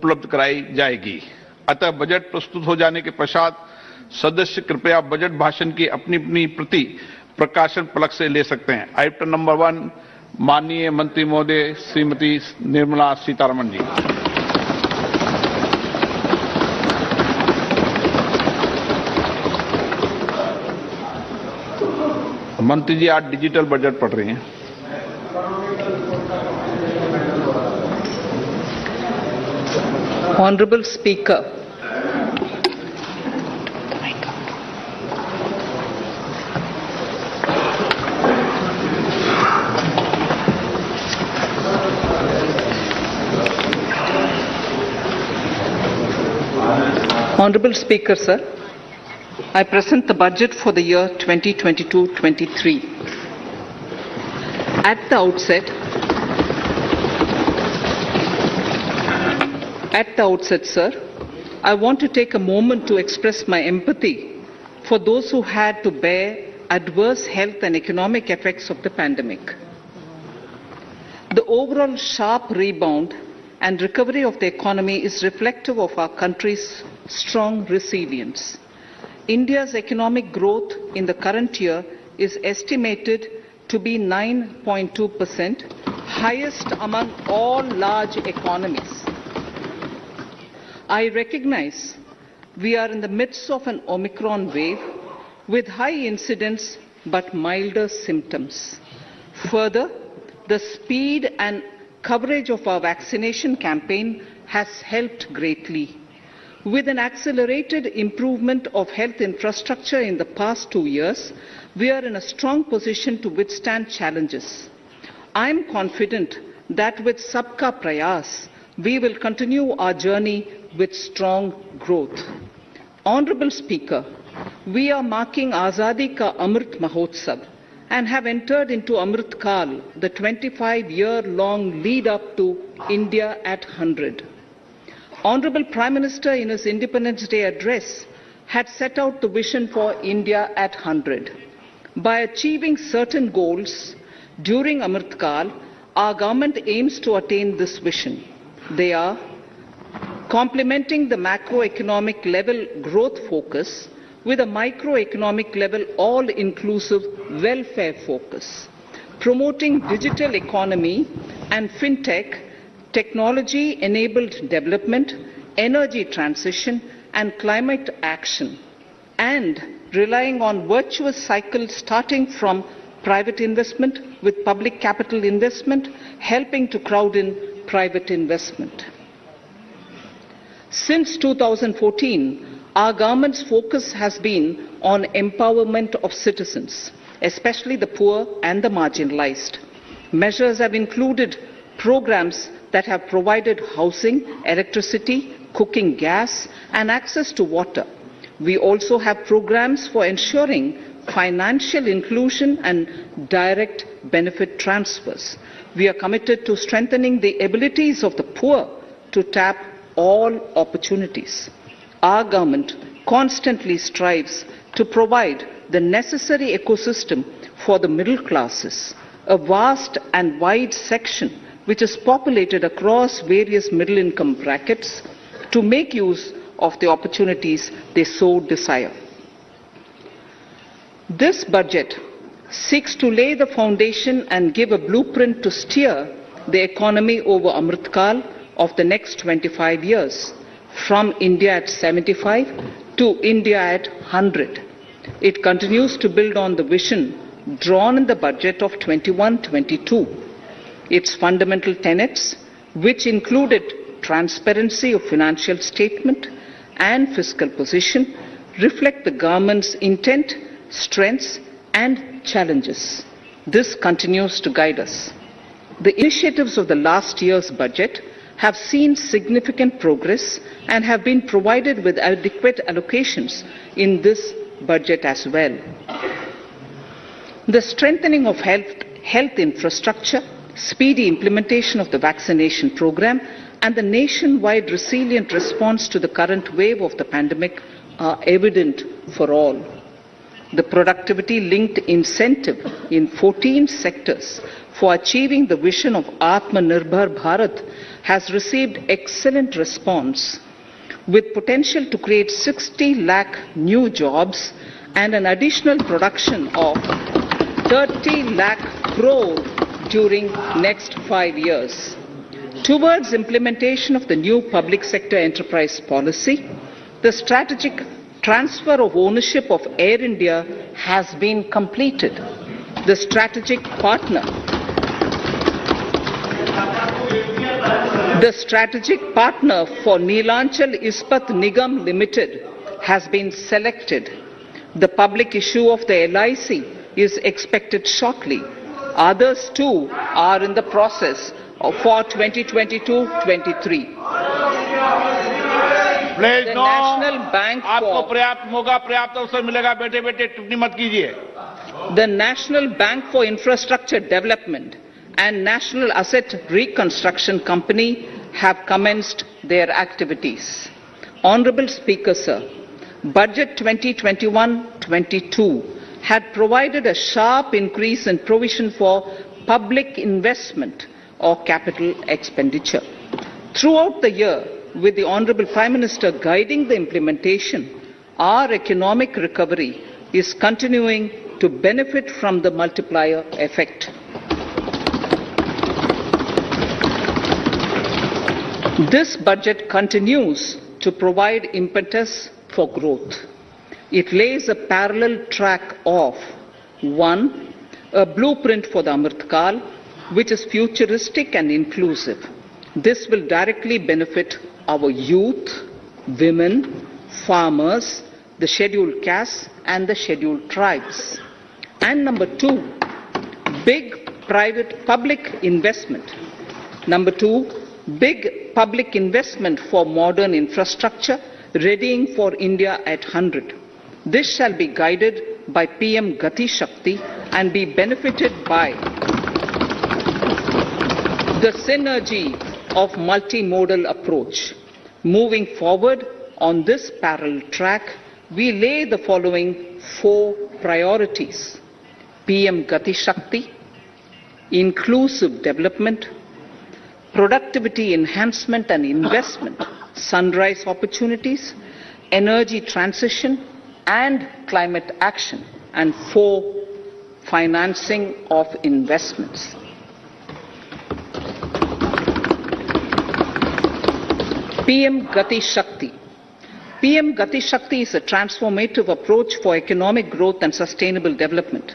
उपलब्ध कराई जाएगी। अतः बजट प्रस्तुत हो जाने के पश्चात सदस्य कृपया बजट भाषण की अपनी अपनी प्रति प्रकाशन फलक से ले सकते हैं। आइटम नंबर 1, माननीय मंत्री महोदय श्रीमती निर्मला सीतारमण जी। मंत्री जी आज डिजिटल बजट पढ़ रही हैं। Honorable Speaker, Honorable Speaker, sir, I present the budget for the year 2022-23. At the outset, sir, I want to take a moment to express my empathy for those who had to bear adverse health and economic effects of the pandemic. The overall sharp rebound and recovery of the economy is reflective of our country's strong resilience. India's economic growth in the current year is estimated to be 9.2%, highest among all large economies. I recognize we are in the midst of an Omicron wave with high incidence but milder symptoms. Further, the speed and coverage of our vaccination campaign has helped greatly. With an accelerated improvement of health infrastructure in the past 2 years, we are in a strong position to withstand challenges. I am confident that with Sabka Prayas, we will continue our journey with strong growth. Honorable Speaker, we are marking Azadi Ka Amrit Mahotsav and have entered into Amrit Kal, the 25-year-long lead up to India at 100. Honorable Prime Minister in his Independence Day address had set out the vision for India at 100. By achieving certain goals during Amrit Kal, our government aims to attain this vision. They are complementing the macroeconomic level growth focus with a microeconomic level all-inclusive welfare focus, promoting digital economy and fintech, technology-enabled development, energy transition and climate action, and relying on virtuous cycles starting from private investment with public capital investment, helping to crowd in private investment. Since 2014, our government's focus has been on empowerment of citizens, especially the poor and the marginalized. Measures have included programs that have provided housing, electricity, cooking gas, and access to water. We also have programs for ensuring financial inclusion and direct benefit transfers. We are committed to strengthening the abilities of the poor to tap all opportunities. Our government constantly strives to provide the necessary ecosystem for the middle classes, a vast and wide section which is populated across various middle income brackets, to make use of the opportunities they so desire. This budget seeks to lay the foundation and give a blueprint to steer the economy over Amrit Kal of the next 25 years, from India at 75 to India at 100. It continues to build on the vision drawn in the budget of 21-22. Its fundamental tenets, which included transparency of financial statement and fiscal position, reflect the government's intent, strengths and challenges. This continues to guide us. The initiatives of the last year's budget have seen significant progress and have been provided with adequate allocations in this budget as well. The strengthening of health infrastructure, speedy implementation of the vaccination program, and the nationwide resilient response to the current wave of the pandemic are evident for all. The productivity-linked incentive in 14 sectors for achieving the vision of Atmanirbhar Bharat has received excellent response, with potential to create 60 lakh new jobs and an additional production of 30 lakh crore during next 5 years. Towards implementation of the new public sector enterprise policy, the strategic transfer of ownership of Air India has been completed. The strategic partner for Neelanchal Ispat Nigam Limited has been selected. The public issue of the LIC is expected shortly. Others too are in the process for 2022-23. The National Bank आपको पर्याप्त मौका पर्याप्त अवसर मिलेगा बेटे बेटे टिप्पणी मत कीजिए. The National Bank for Infrastructure Development and National Asset Reconstruction Company have commenced their activities. Honorable Speaker, sir, Budget 2021-22 had provided a sharp increase in provision for public investment or capital expenditure. Throughout the year, with the Honorable Prime Minister guiding the implementation, our economic recovery is continuing to benefit from the multiplier effect. This budget continues to provide impetus for growth. It lays a parallel track of 1. A blueprint for the Amrit Kal, which is futuristic and inclusive. This will directly benefit our youth, women, farmers, the scheduled castes and the scheduled tribes. And number 2, big private public investment. Number 2, big public investment for modern infrastructure, readying for India at 100. This shall be guided by PM Gati Shakti and be benefited by the synergy of multimodal approach. Moving forward on this parallel track, we lay the following 4 priorities: PM Gati Shakti, inclusive development, productivity enhancement and investment, sunrise opportunities, energy transition and climate action, and 4, financing of investments. PM Gati Shakti. PM Gati Shakti is a transformative approach for economic growth and sustainable development.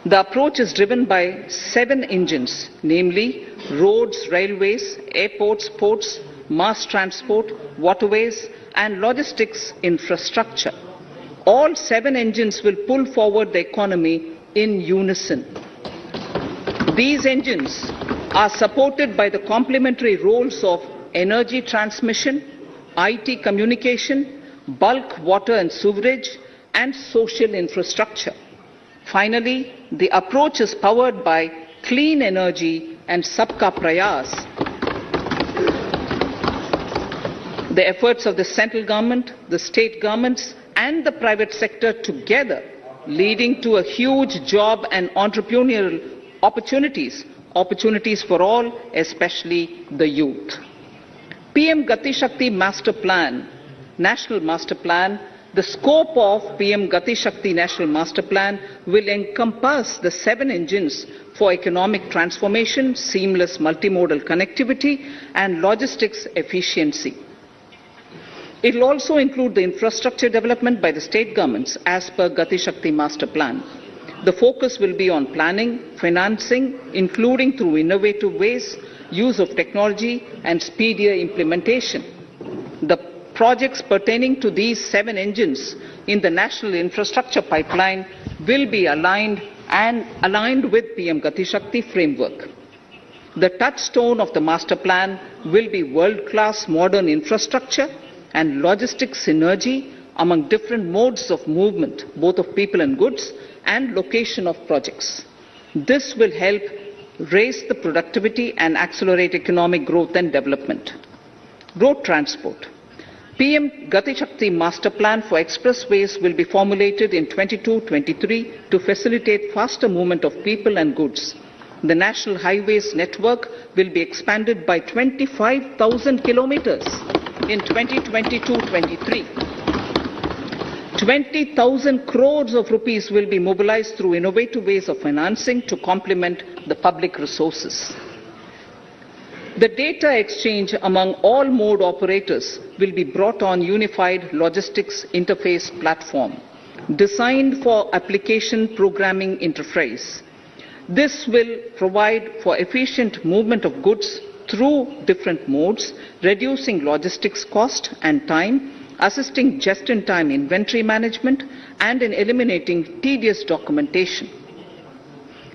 The approach is driven by 7 engines, namely roads, railways, airports, ports, mass transport, waterways, and logistics infrastructure. All 7 engines will pull forward the economy in unison. These engines are supported by the complementary roles of energy transmission, IT communication, bulk water and sewerage, and social infrastructure. Finally, the approach is powered by clean energy and Sabka Prayas. The efforts of the central government, the state governments, and the private sector together, leading to a huge job and entrepreneurial opportunities for all, especially the youth. PM Gati Shakti Master Plan, National Master Plan. The scope of PM Gati Shakti National Master Plan will encompass the 7 engines for economic transformation, seamless multimodal connectivity, and logistics efficiency. It will also include the infrastructure development by the state governments as per Gati Shakti Master Plan. The focus will be on planning, financing, including through innovative ways, use of technology and speedier implementation. The projects pertaining to these 7 engines in the national infrastructure pipeline will be aligned with PM Gati Shakti framework. The touchstone of the master plan will be world-class modern infrastructure and logistics synergy among different modes of movement, both of people and goods, and location of projects. This will help raise the productivity and accelerate economic growth and development. Road transport. PM Gati Shakti Master Plan for expressways will be formulated in 22-23 to facilitate faster movement of people and goods. The National Highways network will be expanded by 25,000 kilometers in 2022-23. 20,000 crores of rupees will be mobilized through innovative ways of financing to complement the public resources. The data exchange among all mode operators will be brought on unified logistics interface platform designed for application programming interface. This will provide for efficient movement of goods through different modes, reducing logistics cost and time, assisting just-in-time inventory management, and in eliminating tedious documentation.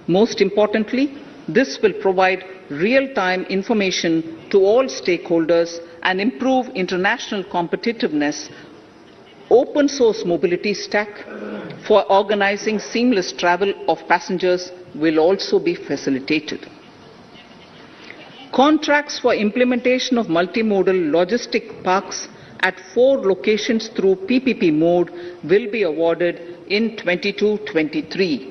Most importantly, this will provide real-time information to all stakeholders and improve international competitiveness. Open source mobility stack for organizing seamless travel of passengers will also be facilitated. Contracts for implementation of multimodal logistic parks at 4 locations through PPP mode will be awarded in 22-23.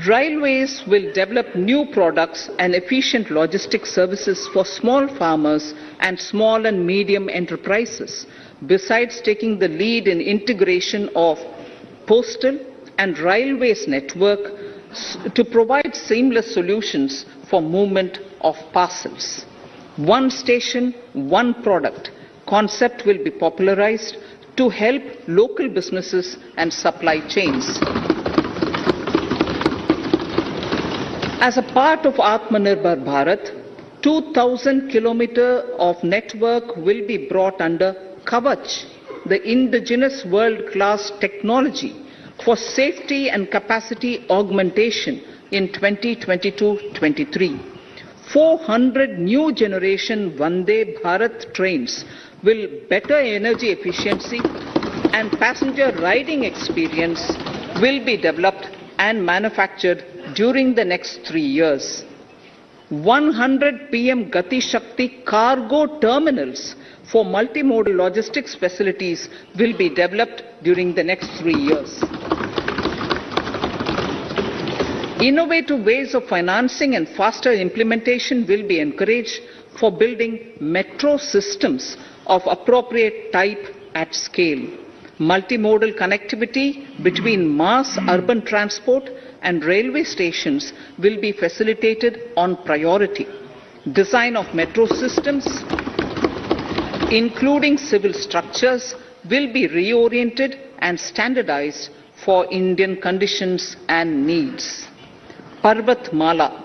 Railways will develop new products and efficient logistics services for small farmers and small and medium enterprises, besides taking the lead in integration of postal and railways network to provide seamless solutions for movement of parcels. One station, one product concept will be popularized to help local businesses and supply chains. As a part of Atmanirbhar Bharat, 2,000 kilometers of network will be brought under Kavach, the indigenous world-class technology for safety and capacity augmentation in 2022-23. 400 new generation Vande Bharat trains will better energy efficiency and passenger riding experience will be developed and manufactured during the next 3 years. 100 PM Gati Shakti cargo terminals for multimodal logistics facilities will be developed during the next 3 years. Innovative ways of financing and faster implementation will be encouraged for building metro systems of appropriate type at scale. Multimodal connectivity between mass urban transport and railway stations will be facilitated on priority. Design of metro systems, including civil structures, will be reoriented and standardized for Indian conditions and needs. Parvat Mala,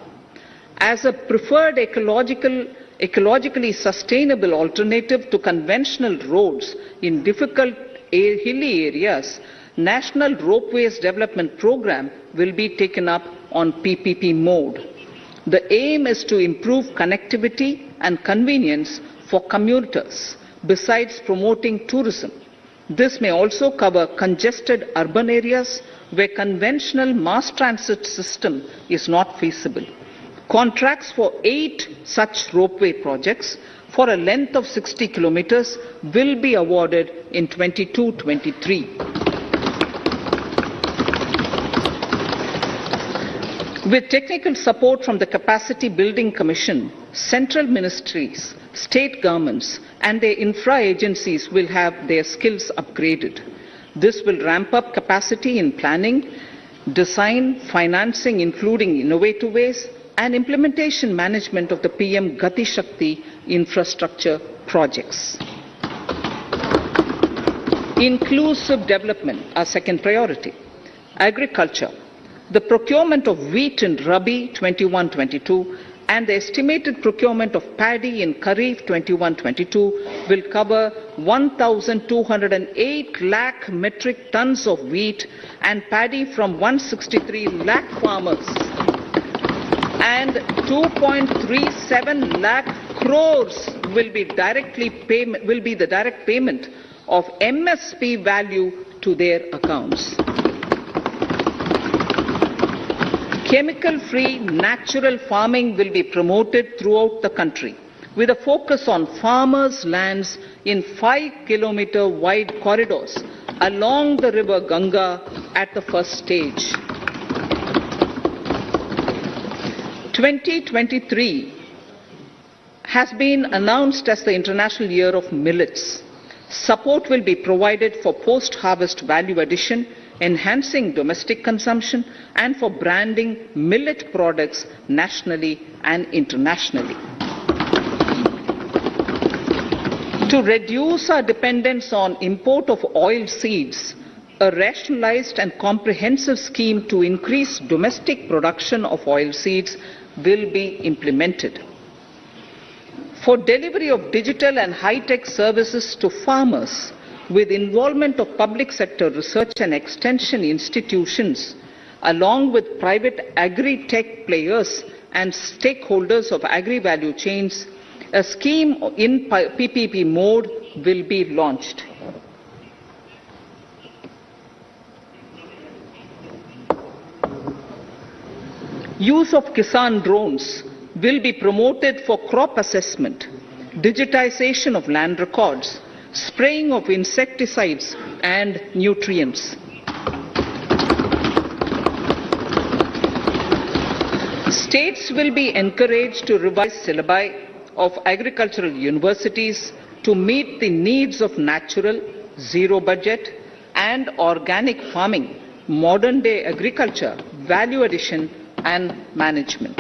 as a preferred ecologically sustainable alternative to conventional roads in difficult hilly areas, National Ropeways Development Program will be taken up on PPP mode. The aim is to improve connectivity and convenience for commuters, besides promoting tourism. This may also cover congested urban areas where conventional mass transit system is not feasible. Contracts for 8 such ropeway projects for a length of 60 kilometers will be awarded in 22-23. With technical support from the Capacity Building Commission, central ministries, state governments and their infra agencies will have their skills upgraded. This will ramp up capacity in planning, design, financing including innovative ways, and implementation management of the PM Gati Shakti infrastructure projects. Inclusive development, our second priority. Agriculture. The procurement of wheat in Rabi 21-22 and the estimated procurement of paddy in Kharif 21-22 will cover 1,208 lakh metric tons of wheat and paddy from 163 lakh farmers, and 2.37 lakh crores will be the direct payment of MSP value to their accounts. Chemical-free natural farming will be promoted throughout the country. with a focus on farmers' lands in 5-kilometer wide corridors along the river Ganga at the first stage. 2023 has been announced as the International Year of Millets. Support will be provided for post-harvest value addition, enhancing domestic consumption, and for branding millet products nationally and internationally. To reduce our dependence on import of oil seeds, a rationalized and comprehensive scheme to increase domestic production of oil seeds will be implemented. For delivery of digital and high-tech services to farmers, with involvement of public sector research and extension institutions, along with private agri-tech players and stakeholders of agri-value chains, a scheme in PPP mode will be launched. Use of Kisan drones will be promoted for crop assessment, digitization of land records, spraying of insecticides and nutrients. States will be encouraged to revise syllabi of agricultural universities to meet the needs of natural, zero budget and organic farming, modern day agriculture, value addition and management.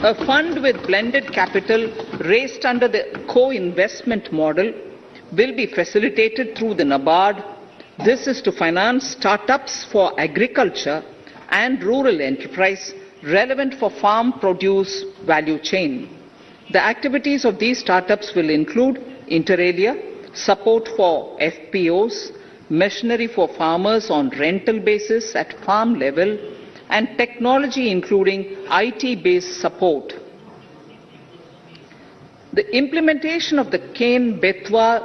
A fund with blended capital raised under the co-investment model will be facilitated through the NABARD. This is to finance startups for agriculture and rural enterprise relevant for farm produce value chain. The activities of these startups will include inter alia, support for FPOs, machinery for farmers on rental basis at farm level, and technology including IT-based support. The implementation of the Ken-Betwa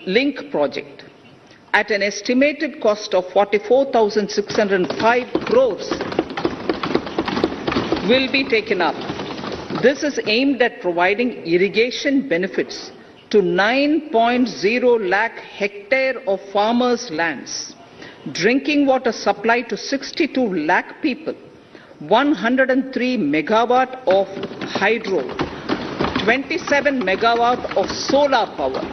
link project at an estimated cost of 44,605 crores will be taken up. This is aimed at providing irrigation benefits to 9.0 lakh hectare of farmers' lands, drinking water supply to 62 lakh people, 103 megawatt of hydro, 27 megawatt of solar power,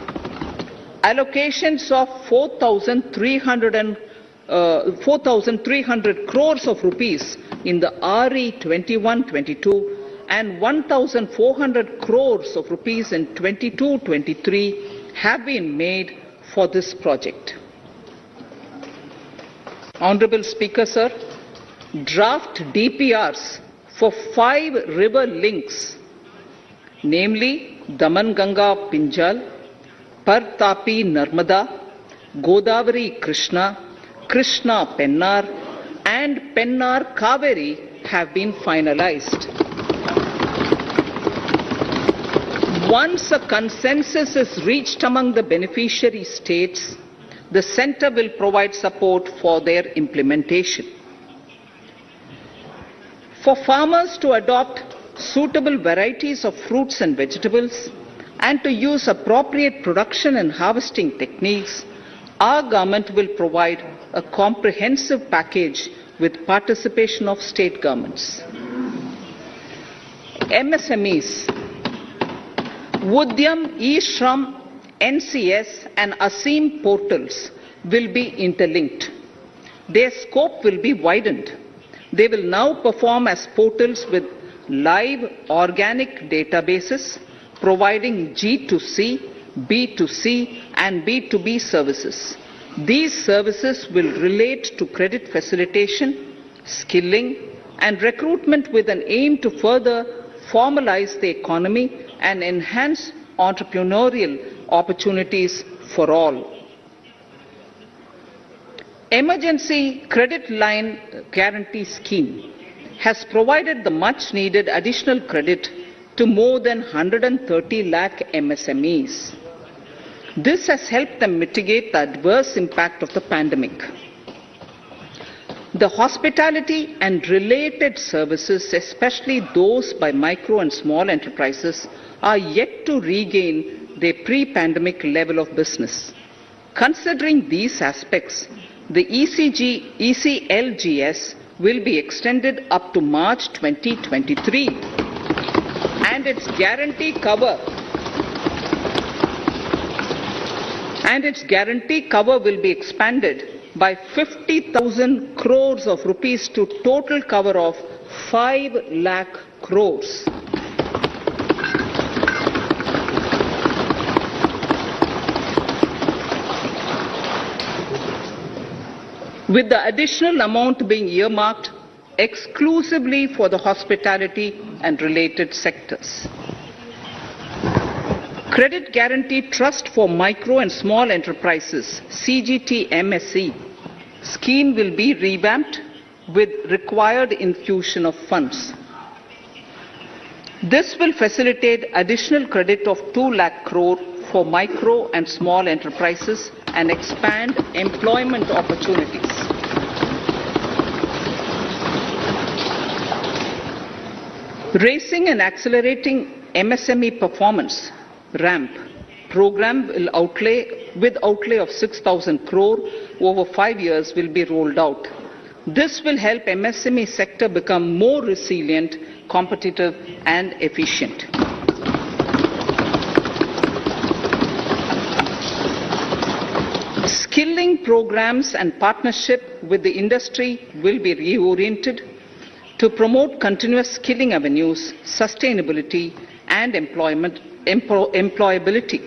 allocations of 4,300 crores of rupees in the RE 21-22 and 1,400 crores of rupees in 22-23 have been made for this project. Honorable Speaker, sir, draft DPRs for 5 river links, namely Daman Ganga Pinjal, Partapi Narmada, Godavari Krishna, Krishna Pennar, and Pennar Kaveri have been finalized. Once a consensus is reached among the beneficiary states, the Centre will provide support for their implementation. For farmers to adopt suitable varieties of fruits and vegetables and to use appropriate production and harvesting techniques, our government will provide a comprehensive package with participation of state governments. MSMEs, Udyam, eShram, NCS and ASEEM portals will be interlinked. Their scope will be widened. They will now perform as portals with live organic databases, providing G2C, B2C and B2B services. These services will relate to credit facilitation, skilling and recruitment with an aim to further formalize the economy and enhance entrepreneurial opportunities for all. Emergency Credit Line Guarantee Scheme has provided the much needed additional credit to more than 130 lakh MSMEs. This has helped them mitigate the adverse impact of the pandemic. The hospitality and related services, especially those by micro and small enterprises, are yet to regain their pre-pandemic level of business. Considering these aspects, the ECLGS will be extended up to March 2023, and its guarantee cover will be expanded by 50,000 crores of rupees to total cover of 5 lakh crores. With the additional amount being earmarked exclusively for the hospitality and related sectors. Credit Guarantee Trust for Micro and Small Enterprises, CGT-MSE, scheme will be revamped with required infusion of funds. This will facilitate additional credit of 2 lakh crore for micro and small enterprises and expand employment opportunities. Raising and accelerating MSME performance RAMP program will outlay of 6,000 crore over 5 years will be rolled out. This will help MSME sector become more resilient, competitive and efficient. Skilling programs and partnership with the industry will be reoriented to promote continuous skilling avenues, sustainability and employability.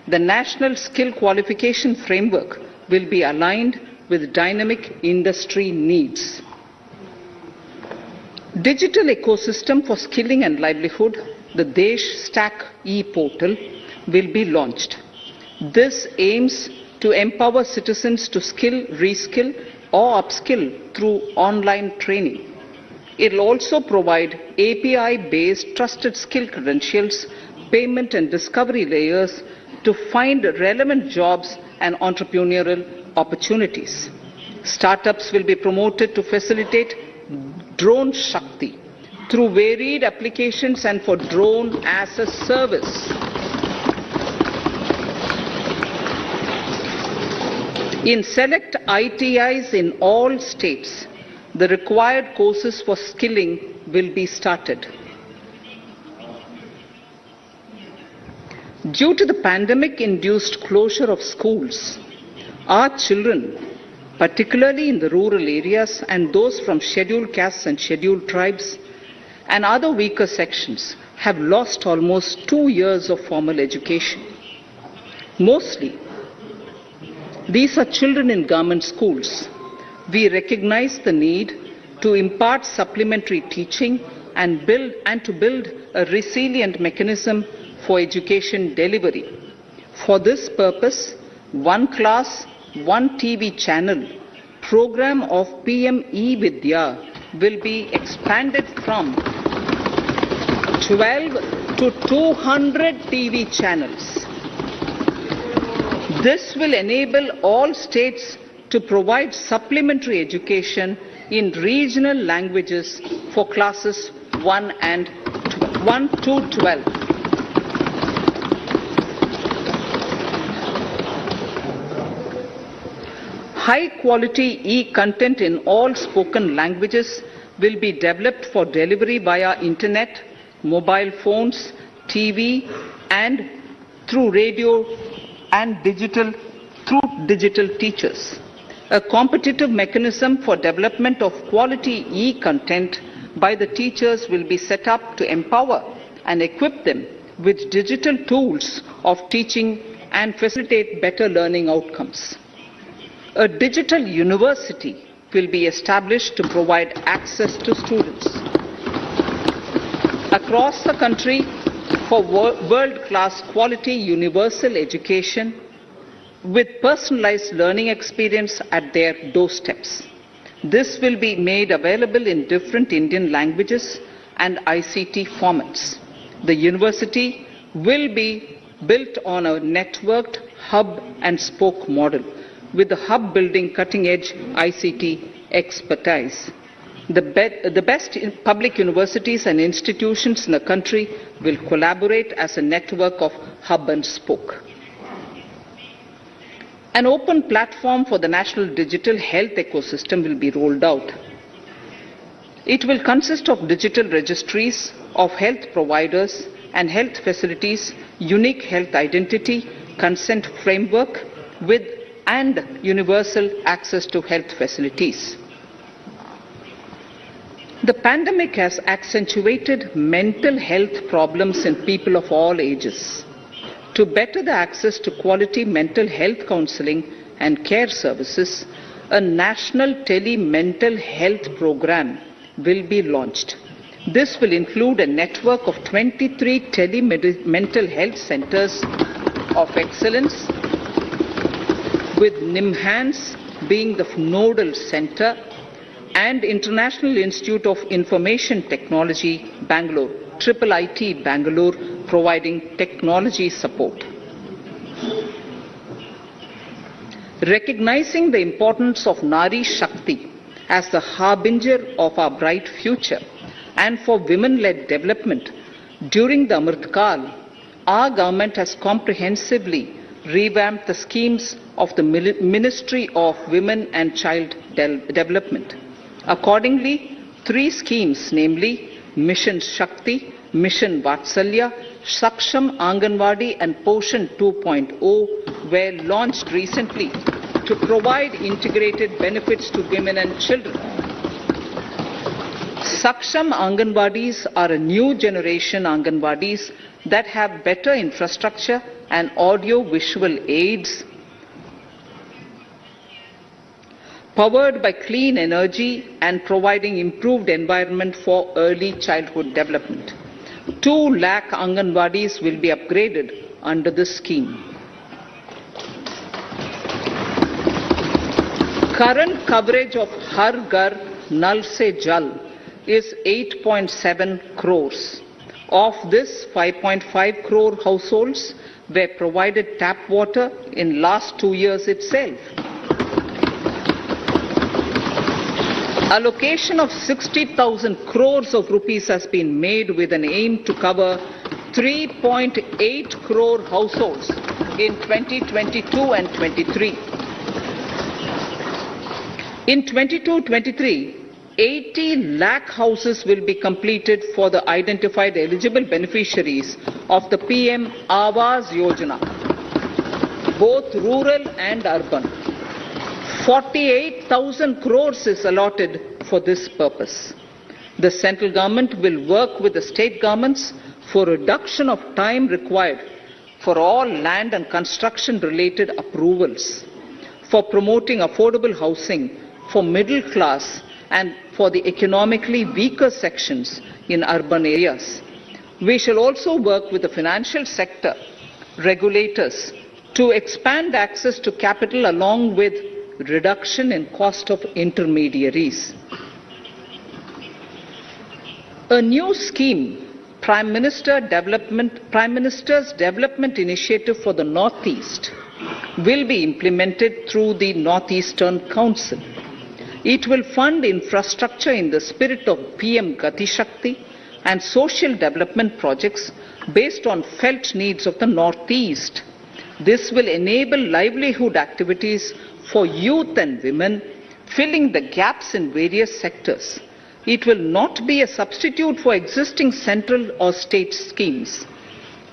The National Skill Qualification Framework will be aligned with dynamic industry needs. Digital ecosystem for skilling and livelihood, the Desh Stack e-portal, will be launched. This aims to empower citizens to skill, reskill or upskill through online training. It will also provide API-based trusted skill credentials, payment and discovery layers to find relevant jobs and entrepreneurial opportunities. Startups will be promoted to facilitate Drone Shakti through varied applications and for drone as a service. In select ITIs in all states, the required courses for skilling will be started. Due to the pandemic-induced closure of schools, our children, particularly in the rural areas and those from scheduled castes and scheduled tribes and other weaker sections, have lost almost 2 years of formal education. Mostly, these are children in government schools. We recognize the need to impart supplementary teaching and to build a resilient mechanism for education delivery. For this purpose, One Class, One TV channel program of PM E-Vidya will be expanded from 12 to 200 TV channels. This will enable all states to provide supplementary education in regional languages for classes 1 to 12. High-quality e-content in all spoken languages will be developed for delivery via internet, mobile phones, TV, and through radio and digital teachers. A competitive mechanism for development of quality e-content by the teachers will be set up to empower and equip them with digital tools of teaching and facilitate better learning outcomes. A digital university will be established to provide access to students across the country for world-class quality universal education with personalized learning experience at their doorsteps. This will be made available in different Indian languages and ICT formats. The university will be built on a networked hub and spoke model, with the hub building cutting-edge ICT expertise. The best public universities and institutions in the country will collaborate as a network of hub and spoke. An open platform for the national digital health ecosystem will be rolled out. It will consist of digital registries of health providers and health facilities, unique health identity, consent framework and universal access to health facilities. The pandemic has accentuated mental health problems in people of all ages. To better the access to quality mental health counseling and care services, a national tele-mental health program will be launched. This will include a network of 23 tele-mental health centers of excellence, with NIMHANS being the nodal center, and International Institute of Information Technology, Bangalore, IIIT Bangalore, providing technology support. Recognizing the importance of Nari Shakti as the harbinger of our bright future and for women-led development, during the Amrit Kal, our government has comprehensively revamped the schemes of the Ministry of Women and Child Development. Accordingly, 3 schemes, namely Mission Shakti, Mission Vatsalya, Saksham Anganwadi and Poshan 2.0 were launched recently to provide integrated benefits to women and children. Saksham Anganwadis are a new generation Anganwadis that have better infrastructure and audio-visual aids, powered by clean energy and providing improved environment for early childhood development. 2 lakh Anganwadis will be upgraded under this scheme. Current coverage of Har Ghar Nal Se Jal is 8.7 crores. Of this, 5.5 crore households were provided tap water in last 2 years itself. Allocation of 60,000 crores of rupees has been made with an aim to cover 3.8 crore households in 2022 and 23. In 22-23, 80 lakh houses will be completed for the identified eligible beneficiaries of the PM Awas Yojana, both rural and urban. 48,000 crores is allotted for this purpose. The central government will work with the state governments for reduction of time required for all land and construction related approvals, for promoting affordable housing for middle class and for the economically weaker sections in urban areas. We shall also work with the financial sector regulators to expand access to capital along with reduction in cost of intermediaries. A new scheme, Prime Minister's Development Initiative for the Northeast, will be implemented through the Northeastern Council. It will fund infrastructure in the spirit of PM Gati Shakti and social development projects based on felt needs of the Northeast. This will enable livelihood activities for youth and women, filling the gaps in various sectors. It will not be a substitute for existing central or state schemes.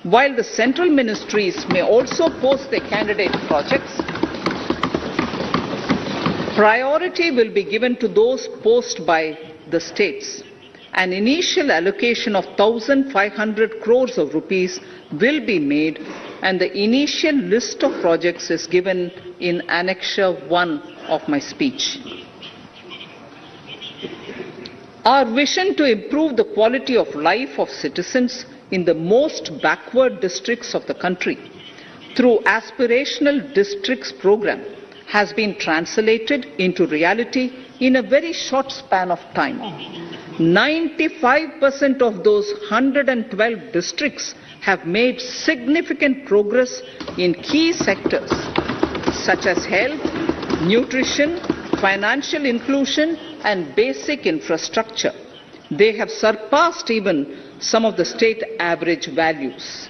While the central ministries may also post their candidate projects, priority will be given to those posted by the states. An initial allocation of 1,500 crores of rupees will be made, and the initial list of projects is given in Annexure 1 of my speech. Our vision to improve the quality of life of citizens in the most backward districts of the country through Aspirational Districts program has been translated into reality in a very short span of time. 95% of those 112 districts have made significant progress in key sectors such as health, nutrition, financial inclusion and basic infrastructure. They have surpassed even some of the state average values.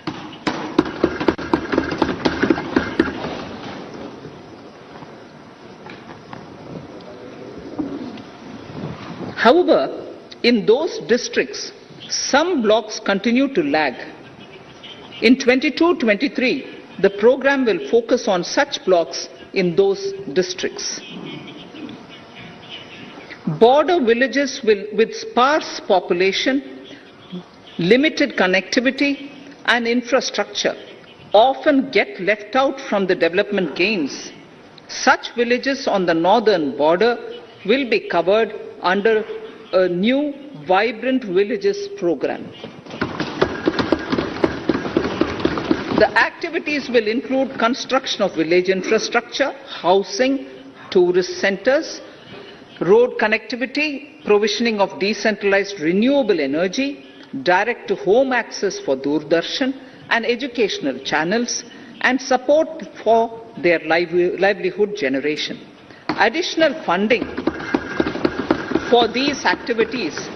However, in those districts, some blocks continue to lag. In 22-23, the program will focus on such blocks in those districts. Border villages with sparse population, limited connectivity and infrastructure often get left out from the development gains. Such villages on the northern border will be covered under a new Vibrant Villages program. The activities will include construction of village infrastructure, housing, tourist centers, road connectivity, provisioning of decentralized renewable energy, direct-to-home access for Doordarshan and educational channels, and support for their livelihood generation. Additional funding for these activities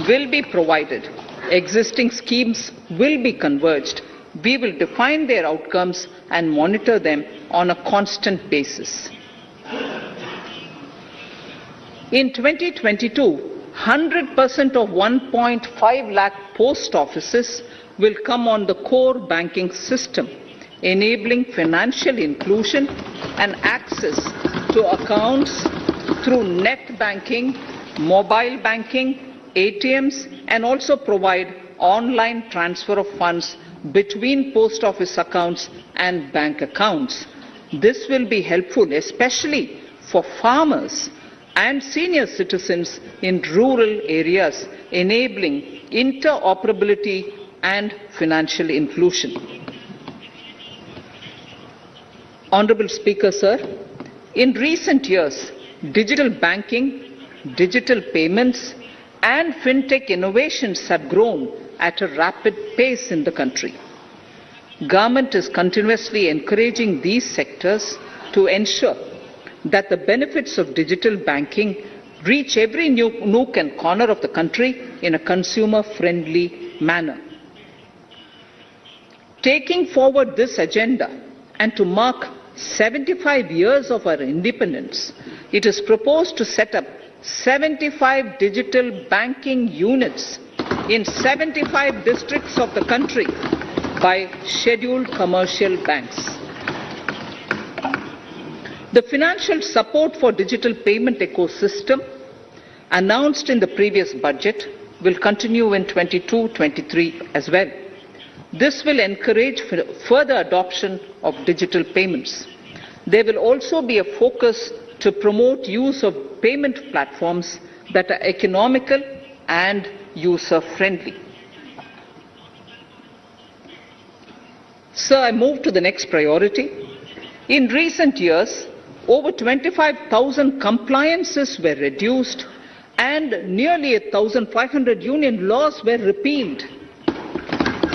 will be provided. Existing schemes will be converged. We will define their outcomes and monitor them on a constant basis. In 2022, 100% of 1.5 lakh post offices will come on the core banking system, enabling financial inclusion and access to accounts through net banking, mobile banking, ATMs, and also provide online transfer of funds between post office accounts and bank accounts. This will be helpful especially for farmers and senior citizens in rural areas, enabling interoperability and financial inclusion. Honorable Speaker, sir, in recent years, digital banking, digital payments, and fintech innovations have grown at a rapid pace in the country. Government is continuously encouraging these sectors to ensure that the benefits of digital banking reach every nook and corner of the country in a consumer-friendly manner. Taking forward this agenda and to mark 75 years of our independence, it is proposed to set up 75 digital banking units in 75 districts of the country by scheduled commercial banks. The financial support for digital payment ecosystem announced in the previous budget will continue in 22-23 as well. This will encourage further adoption of digital payments. There will also be a focus to promote use of payment platforms that are economical and user-friendly. Sir, I move to the next priority. In recent years, over 25,000 compliances were reduced and nearly 1,500 union laws were repealed.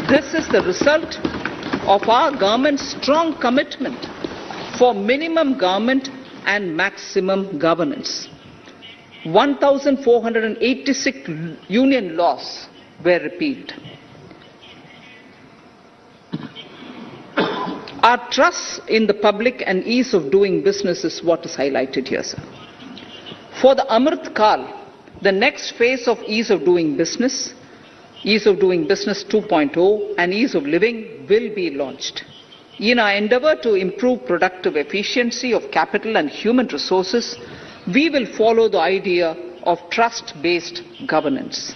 This is the result of our government's strong commitment for minimum government and maximum governance. 1,486 union laws were repealed. Our trust in the public and ease of doing business is what is highlighted here, sir. For the Amrit Kal, the next phase of ease of doing business 2.0 and ease of living will be launched. In our endeavor to improve productive efficiency of capital and human resources, we will follow the idea of trust-based governance.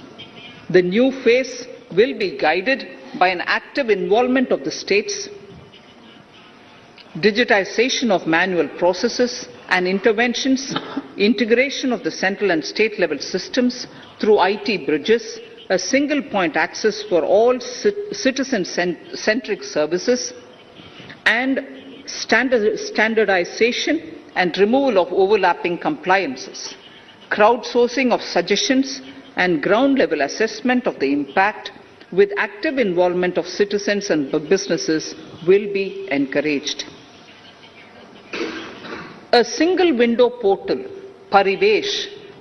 The new phase will be guided by an active involvement of the states, digitization of manual processes and interventions, integration of the central and state level systems through IT bridges, a single point access for all citizen-centric services, and standardization and removal of overlapping compliances. Crowdsourcing of suggestions and ground-level assessment of the impact with active involvement of citizens and businesses will be encouraged. A single window portal Parivesh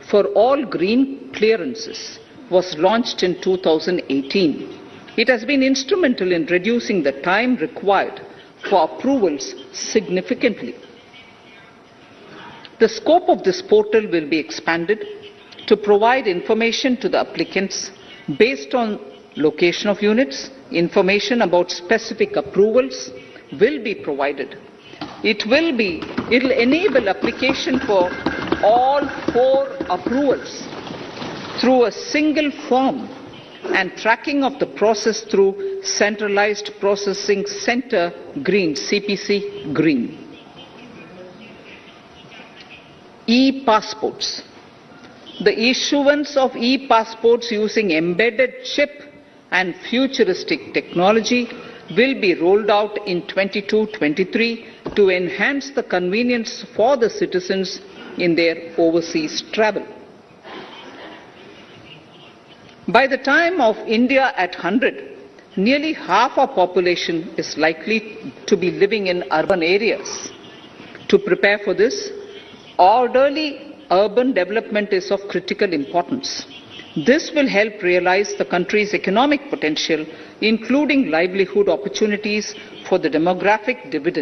for all green clearances was launched in 2018. It has been instrumental in reducing the time required for approvals significantly. The scope of this portal will be expanded to provide information to the applicants based on location of units. Information about specific approvals will be provided. It will enable application for all 4 approvals through a single form and tracking of the process through Centralized Processing Center Green, CPC Green. E-passports. The issuance of e-passports using embedded chip and futuristic technology will be rolled out in 22-23 to enhance the convenience for the citizens in their overseas travel. By the time of India at 100, nearly half our population is likely to be living in urban areas. To prepare for this, orderly urban development is of critical importance. This will help realize the country's economic potential, including livelihood opportunities for the demographic dividend.